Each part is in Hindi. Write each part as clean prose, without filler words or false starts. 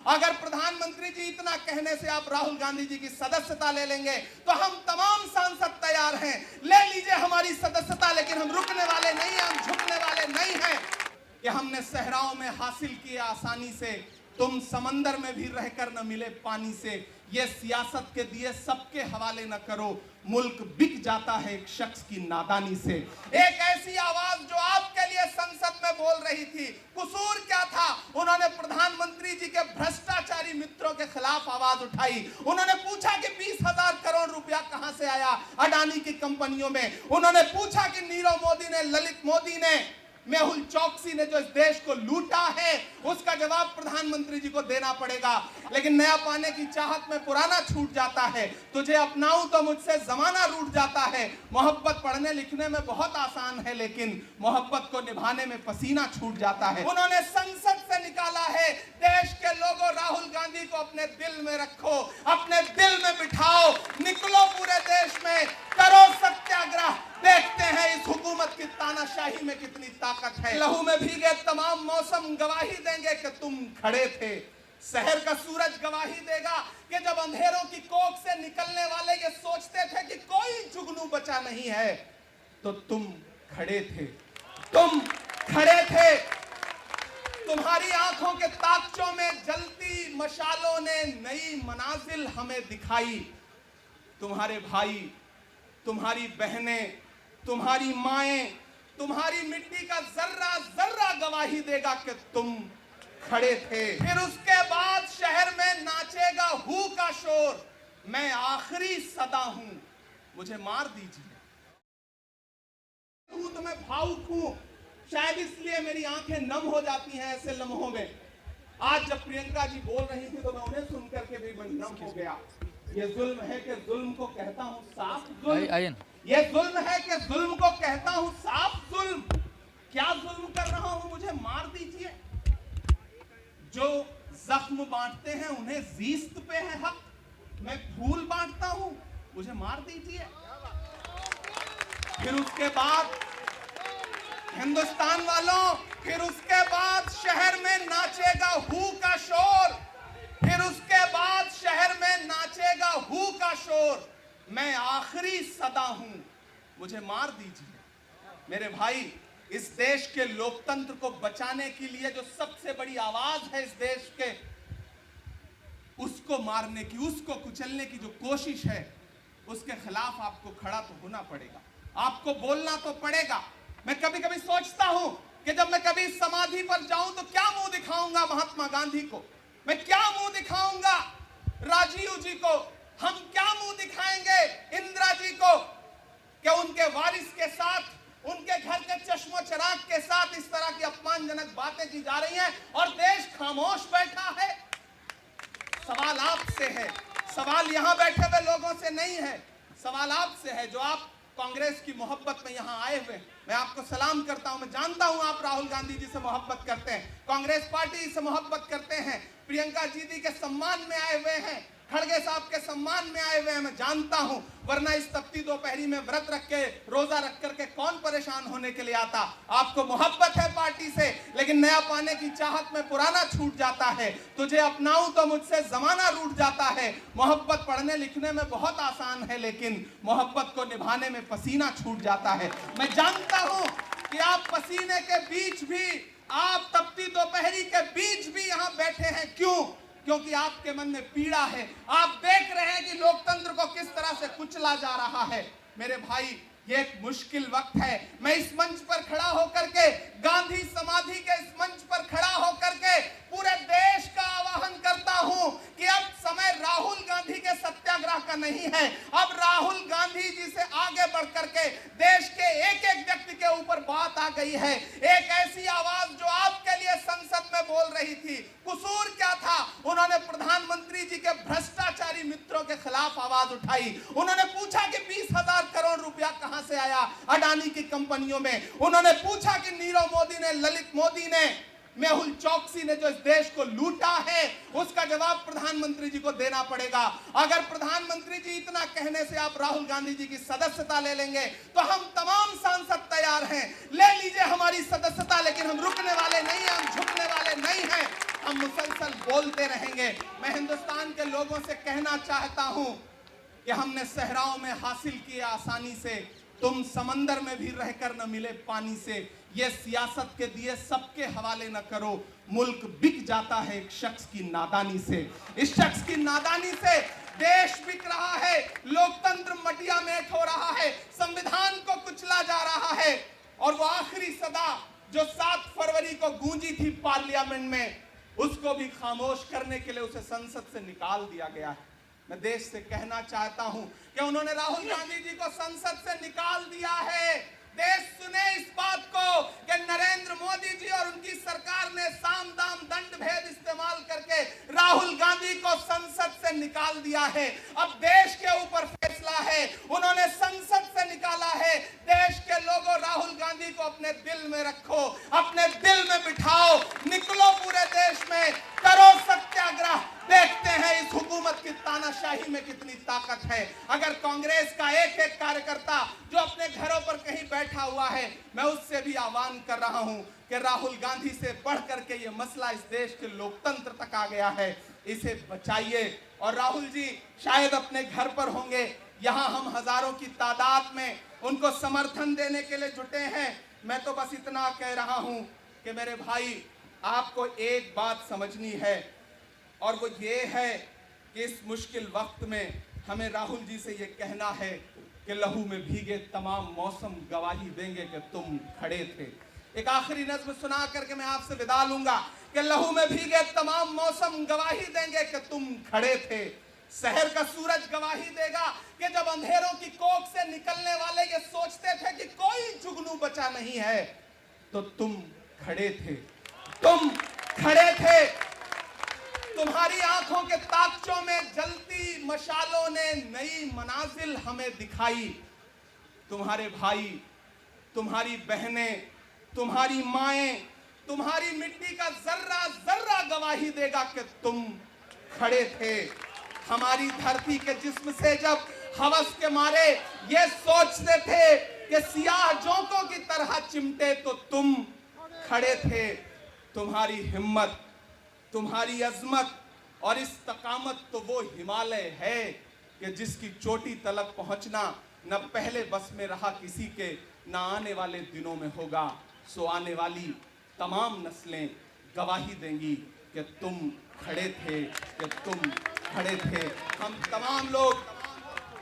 अगर प्रधानमंत्री जी इतना कहने से आप राहुल गांधी जी की सदस्यता ले लेंगे तो हम तमाम सांसद तैयार हैं, ले लीजिए हमारी सदस्यता, लेकिन हम रुकने वाले नहीं हैं, हम झुकने वाले नहीं हैं। कि हमने सहराओं में हासिल किया आसानी से, तुम समंदर में भी रहकर न मिले पानी से। ये सियासत के दिए सबके हवाले न करो, मुल्क बिक जाता है एक शख्स की नादानी से। एक ऐसी आवाज जो आपके लिए संसद में बोल रही थी, कसूर क्या था? उन्होंने प्रधानमंत्री जी के भ्रष्टाचारी मित्रों के खिलाफ आवाज उठाई। उन्होंने पूछा कि 20,000 करोड़ रुपया कहां से आया अडानी की कंपनियों में। उन्होंने पूछा कि नीरव मोदी ने, ललित मोदी ने, मेहुल चौकसी ने जो इस देश को लूटा है, उसका जवाब प्रधानमंत्री जी को देना पड़ेगा। लेकिन नया पाने की चाहत में पुराना छूट जाता है, तुझे अपनाऊं तो मुझसे जमाना रूठ जाता है। मोहब्बत पढ़ने लिखने में बहुत आसान है, लेकिन मोहब्बत को निभाने में पसीना छूट जाता है। उन्होंने संसद से निकाला है, देश के लोगों राहुल गांधी को अपने दिल में रखो, अपने दिल में बिठाओ, निकलो पूरे देश में, करो सत्याग्रह। देखते हैं इस हुकूमत की तानाशाही में कितनी ताकत है। लहू में भीगे तमाम मौसम गवाही देंगे कि तुम खड़े थे। शहर का सूरज गवाही देगा कि जब अंधेरों की कोख से निकलने वाले ये सोचते थे कि कोई जुगनू बचा नहीं है, तो तुम खड़े थे, तुम खड़े थे। तुम्हारी आंखों के ताकचों में जलती मशालों ने नई मनाजिल हमें दिखाई। तुम्हारे भाई, तुम्हारी बहनें, तुम्हारी माएं, तुम्हारी मिट्टी का जर्रा जर्रा गवाही देगा कि तुम खड़े थे। फिर उसके बाद शहर में नाचेगा हू का शोर, मैं आखिरी सदा हूं, मुझे मार दीजिए। तो मैं भावुक हूं, शायद इसलिए मेरी आंखें नम हो जाती हैं ऐसे लम्हों में। आज जब प्रियंका जी बोल रही थी तो मैं उन्हें सुन करके भी मैं नम हो गया। ये जुल्म है कि जुल्म को कहता हूं साफ जुल्म, ये जुल्म है कि जुल्म को कहता हूं साफ जुल्म। क्या जुल्म कर रहा हूं, मुझे मार दीजिए। जो जख्म बांटते हैं उन्हें जीस्त पे है हक, मैं फूल बांटता हूं, मुझे मार दीजिए। फिर उसके बाद हिंदुस्तान वालों, फिर उसके बाद शहर में नाचेगा हू का शोर, फिर उसके बाद शहर में नाचेगा हू का शोर, मैं आखिरी सदा हूं, मुझे मार दीजिए। मेरे भाई, इस देश के लोकतंत्र को बचाने के लिए जो सबसे बड़ी आवाज है इस देश के, उसको मारने की, उसको कुचलने की जो कोशिश है, उसके खिलाफ आपको खड़ा तो होना पड़ेगा, आपको बोलना तो पड़ेगा। मैं कभी कभी सोचता हूं कि जब मैं कभी समाधि पर जाऊं तो क्या मुंह दिखाऊंगा महात्मा गांधी को, मैं क्या मुंह दिखाऊंगा राजीव जी को, हम क्या मुंह दिखाएंगे इंदिरा जी को कि उनके वारिस के साथ, उनके घर के चश्मो चिराग के साथ इस तरह की अपमानजनक बातें की जा रही हैं और देश खामोश बैठा है। सवाल आपसे है, सवाल यहां बैठे हुए लोगों से नहीं है, सवाल आपसे है जो आप कांग्रेस की मोहब्बत में यहां आए हुए। मैं आपको सलाम करता हूं, मैं जानता हूं आप राहुल गांधी जी से मोहब्बत करते हैं, कांग्रेस पार्टी से मोहब्बत करते हैं, प्रियंका जी के सम्मान में आए हुए हैं, खड़गे साहब के सम्मान में आए हुए हैं, मैं जानता हूं। वरना इस तपती दोपहरी में व्रत रख के, रोजा रख करके कौन परेशान होने के लिए आता। आपको मोहब्बत है पार्टी से, लेकिन नया पाने की चाहत में पुराना छूट जाता है। तुझे अपनाऊं तो मुझसे जमाना रूठ जाता है। मोहब्बत पढ़ने लिखने में बहुत आसान है, लेकिन मोहब्बत को निभाने में पसीना छूट जाता है। मैं जानता हूं कि आप पसीने के बीच भी, आप तपती दोपहरी के बीच भी यहां बैठे हैं। क्यों? क्योंकि आपके मन में पीड़ा है, आप देख रहे हैं कि लोकतंत्र को किस तरह से कुचला जा रहा है। मेरे भाई, ये एक मुश्किल वक्त है। मैं इस मंच पर खड़ा होकर के, गांधी समाधि के इस मंच पर खड़ा होकर के पूरे देश का आह्वान करता हूं कि अब समय राहुल गांधी के सत्याग्रह का नहीं है। अब राहुल गांधी जी से आगे बढ़ करके देश के एक एक व्यक्ति के ऊपर बात आ गई है। एक ऐसी आवाज जो आपके लिए संसद में बोल रही थी, कसूर क्या था? उन्होंने प्रधानमंत्री जी के भ्रष्टाचारी मित्रों के खिलाफ आवाज उठाई। उन्होंने पूछा कि 20,000 करोड़ रुपया कहां से आया अडानी की कंपनियों में। उन्होंने पूछा कि नीरव मोदी ने, ललित मोदी ने, मेहुल चौकसी ने जो इस देश को लूटा है, उसका जवाब प्रधानमंत्री जी को देना पड़ेगा। अगर प्रधानमंत्री जी इतना कहने से आप राहुल गांधी जी की सदस्यता ले लेंगे तो हम तमाम सांसद तैयार हैं, ले लीजिए हमारी सदस्यता, लेकिन हम रुकने वाले नहीं हैं, हम झुकने वाले नहीं हैं। हम मुसलसल बोलते रहेंगे। मैं हिंदुस्तान के लोगों से कहना चाहता हूं कि हमने सहराओं में हासिल किया आसानी से, तुम समंदर में भी रहकर न मिले पानी से। ये सियासत के दिए सबके हवाले न करो, मुल्क बिक जाता है एक शख्स की नादानी से। इस शख्स की नादानी से देश बिक रहा है, लोकतंत्र मटिया मेट हो रहा है, संविधान को कुचला जा रहा है। और वो आखिरी सदा जो 7 फरवरी को गूंजी थी पार्लियामेंट में, उसको भी खामोश करने के लिए उसे संसद से निकाल दिया गया है। मैं देश से कहना चाहता हूं कि उन्होंने राहुल गांधी जी को संसद से निकाल दिया है। देश सुने इस बात को कि नरेंद्र मोदी जी और उनकी सरकार ने साम दाम दंड भेद इस्तेमाल करके राहुल गांधी को संसद से निकाल दिया है। अब देश के ऊपर फैसला है, उन्होंने संसद से निकाला है। देश के लोगों, राहुल गांधी को अपने दिल में रखो, अपने दिल में बिठाओ, निकलो पूरे देश में, करो सत्याग्रह। देखते हैं इस हुकूमत की तानाशाही में कितनी ताकत है। अगर कांग्रेस का एक एक कार्यकर्ता जो अपने घरों पर कहीं बैठा हुआ है, मैं उससे भी आह्वान कर रहा हूं कि राहुल गांधी से बढ़ करके ये मसला इस देश के लोकतंत्र तक आ गया है, इसे बचाइए। और राहुल जी शायद अपने घर पर होंगे, यहाँ हम हजारों की तादाद में उनको समर्थन देने के लिए जुटे हैं। मैं तो बस इतना कह रहा हूं कि मेरे भाई, आपको एक बात समझनी है, और वो ये है कि इस मुश्किल वक्त में हमें राहुल जी से ये कहना है कि लहू में भीगे तमाम मौसम गवाही देंगे कि तुम खड़े थे। एक आखिरी नज़्म सुना करके मैं आपसे विदा लूंगा कि लहू में भीगे तमाम मौसम गवाही देंगे कि तुम खड़े थे। शहर का सूरज गवाही देगा कि जब अंधेरों की कोख से निकलने वाले ये सोचते थे कि कोई जुगनू बचा नहीं है, तो तुम खड़े थे, तुम खड़े थे। तुम्हारी आंखों के ताकचों में जलती मशालों ने नई मनाजिल हमें दिखाई। तुम्हारे भाई, तुम्हारी बहनें, तुम्हारी माएं, तुम्हारी मिट्टी का जर्रा जर्रा गवाही देगा कि तुम खड़े थे। हमारी धरती के जिस्म से जब हवस के मारे ये सोचते थे कि सियाह जोंकों की तरह चिमटे, तो तुम खड़े थे। तुम्हारी हिम्मत, तुम्हारी अजमत और इस्तकामत तो वो हिमालय है कि जिसकी चोटी तलक पहुंचना न पहले बस में रहा किसी के, न आने वाले दिनों में होगा। सो आने वाली तमाम नस्लें गवाही देंगी कि तुम खड़े थे, कि तुम खड़े थे। हम तमाम लोग,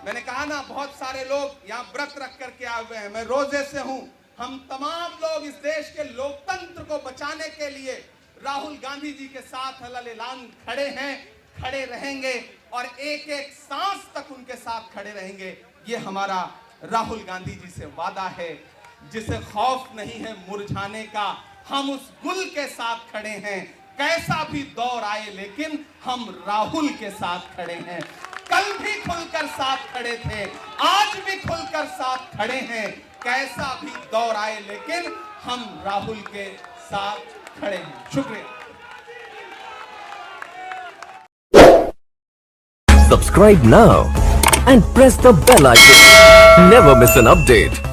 मैंने कहा ना, बहुत सारे लोग यहाँ व्रत रख करके आए हुए हैं, मैं रोजे से हूँ। हम तमाम लोग इस देश के लोकतंत्र को बचाने के लिए राहुल गांधी जी के साथ अलल ऐलान खड़े हैं, खड़े रहेंगे और एक एक सांस तक उनके साथ खड़े रहेंगे। ये हमारा राहुल गांधी जी से वादा है। जिसे खौफ नहीं है मुरझाने का, हम उस गुल के साथ खड़े हैं। कैसा भी दौर आए लेकिन हम राहुल के साथ खड़े हैं। कल भी खुलकर साथ खड़े थे, आज भी खुलकर साथ खड़े हैं। कैसा भी दौर आए लेकिन हम राहुल के साथ खड़े हैं। शुक्रिया। Subscribe now and press the bell icon. Never miss an update.